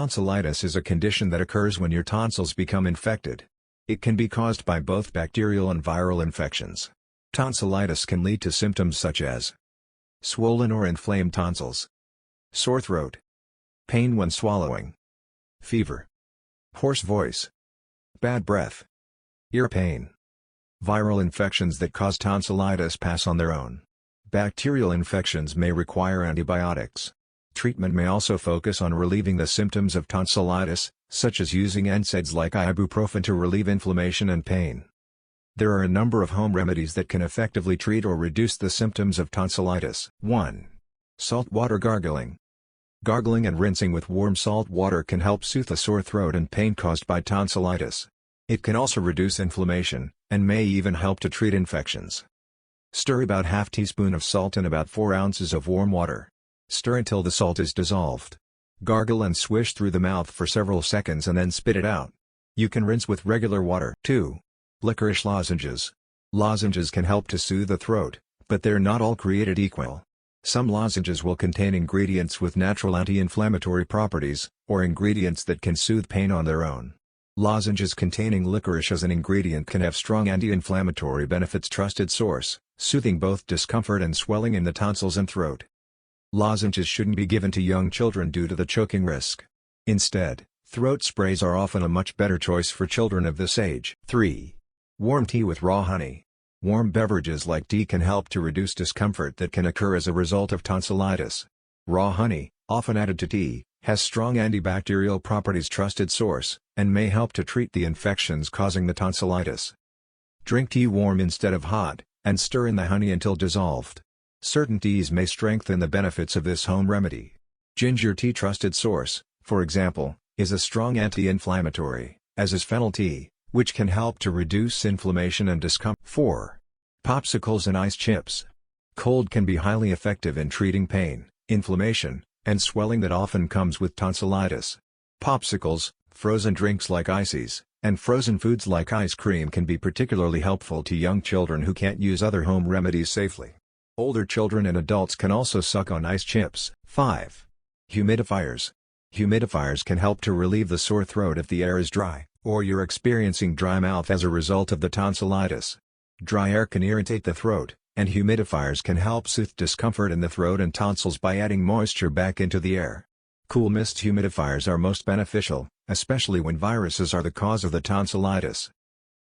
Tonsillitis is a condition that occurs when your tonsils become infected. It can be caused by both bacterial and viral infections. Tonsillitis can lead to symptoms such as swollen or inflamed tonsils, sore throat, pain when swallowing, fever, hoarse voice, bad breath, ear pain. Viral infections that cause tonsillitis pass on their own. Bacterial infections may require antibiotics. Treatment may also focus on relieving the symptoms of tonsillitis, such as using NSAIDs like ibuprofen to relieve inflammation and pain. There are a number of home remedies that can effectively treat or reduce the symptoms of tonsillitis. 1. Saltwater gargling. Gargling and rinsing with warm salt water can help soothe a sore throat and pain caused by tonsillitis. It can also reduce inflammation, and may even help to treat infections. Stir about ½ teaspoon of salt in about 4 ounces of warm water. Stir until the salt is dissolved. Gargle and swish through the mouth for several seconds and then spit it out. You can rinse with regular water. 2. Licorice lozenges. Lozenges can help to soothe the throat, but they're not all created equal. Some lozenges will contain ingredients with natural anti-inflammatory properties, or ingredients that can soothe pain on their own. Lozenges containing licorice as an ingredient can have strong anti-inflammatory benefits. Trusted source, soothing both discomfort and swelling in the tonsils and throat. Lozenges shouldn't be given to young children due to the choking risk. Instead, throat sprays are often a much better choice for children of this age. 3. Warm tea with raw honey. Warm beverages like tea can help to reduce discomfort that can occur as a result of tonsillitis. Raw honey, often added to tea, has strong antibacterial properties. Trusted source, and may help to treat the infections causing the tonsillitis. Drink tea warm instead of hot, and stir in the honey until dissolved. Certain teas may strengthen the benefits of this home remedy. Ginger tea. Trusted source, for example, is a strong anti-inflammatory, as is fennel tea, which can help to reduce inflammation and discomfort. 4. Popsicles and ice chips. Cold can be highly effective in treating pain, inflammation, and swelling that often comes with tonsillitis. Popsicles, frozen drinks like ices, and frozen foods like ice cream can be particularly helpful to young children who can't use other home remedies safely. Older children and adults can also suck on ice chips. 5. Humidifiers. Humidifiers can help to relieve the sore throat if the air is dry, or you're experiencing dry mouth as a result of the tonsillitis. Dry air can irritate the throat, and humidifiers can help soothe discomfort in the throat and tonsils by adding moisture back into the air. Cool mist humidifiers are most beneficial, especially when viruses are the cause of the tonsillitis.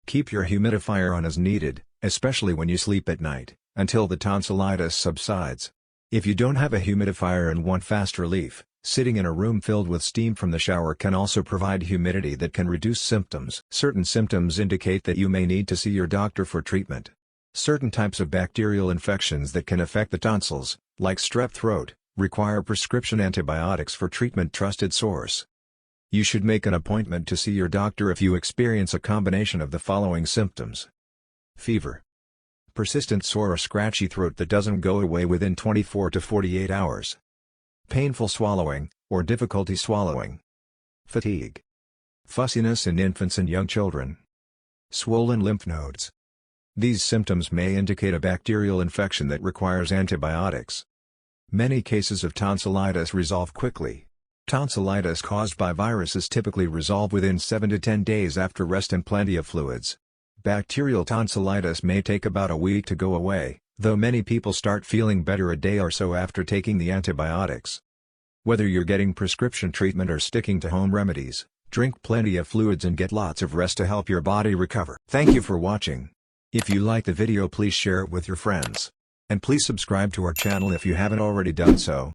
Keep your humidifier on as needed, especially when you sleep at night, until the tonsillitis subsides. If you don't have a humidifier and want fast relief, sitting in a room filled with steam from the shower can also provide humidity that can reduce symptoms. Certain symptoms indicate that you may need to see your doctor for treatment. Certain types of bacterial infections that can affect the tonsils, like strep throat, require prescription antibiotics for treatment. Trusted source. You should make an appointment to see your doctor if you experience a combination of the following symptoms. Fever. Persistent sore or scratchy throat that doesn't go away within 24 to 48 hours. Painful swallowing, or difficulty swallowing. Fatigue. Fussiness in infants and young children. Swollen lymph nodes. These symptoms may indicate a bacterial infection that requires antibiotics. Many cases of tonsillitis resolve quickly. Tonsillitis caused by viruses typically resolve within 7 to 10 days after rest and plenty of fluids. Bacterial tonsillitis may take about a week to go away, though many people start feeling better a day or so after taking the antibiotics. Whether you're getting prescription treatment or sticking to home remedies, drink plenty of fluids and get lots of rest to help your body recover. Thank you for watching. If you like the video, please share it with your friends. And please subscribe to our channel if you haven't already done so.